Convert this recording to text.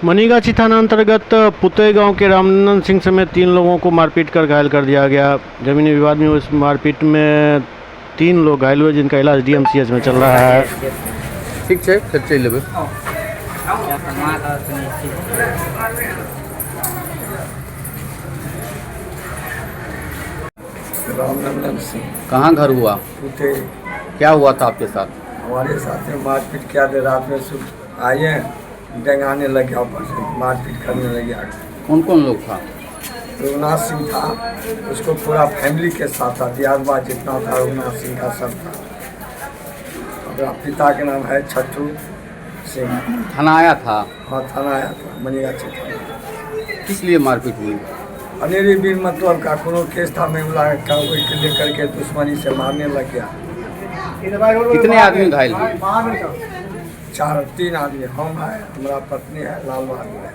मनीगाछी थाना अंतर्गत पुते गांव के रामनंदन सिंह समेत 3 लोगों को मारपीट कर घायल कर दिया गया। जमीनी विवाद में उस मारपीट में 3 लोग घायल हुए, जिनका इलाज डीएमसीएच में चल रहा है। ठीक है, फिर चल लेबे। रामनंदन सिंह कहाँ घर हुआ? पुते। क्या हुआ था आपके साथ? हमारे साथ में मारपीट किया था। रात में आए हैं, डंगाने लग गया, ऊपर से मारपीट करने लग गया। कौन कौन लोग था? रघुनाथ सिंह था, उसको पूरा फैमिली के साथ था, दियादबा जितना था रघुनाथ सिंह का सब था। मेरा पिता के नाम है छट्टू सिंह। थाना आया था? हाँ, थाना आया था, मनीगाछी थाना। किस लिए मारपीट हुई? अनेरी बीर मतलब का कोनो केस था, मामला का कोई लेकर के दुश्मनी से मारने लग गया। कितने आदमी घायल हुए? 3 आदमी, हम है, हमारा पत्नी है, लाल बहादुर है।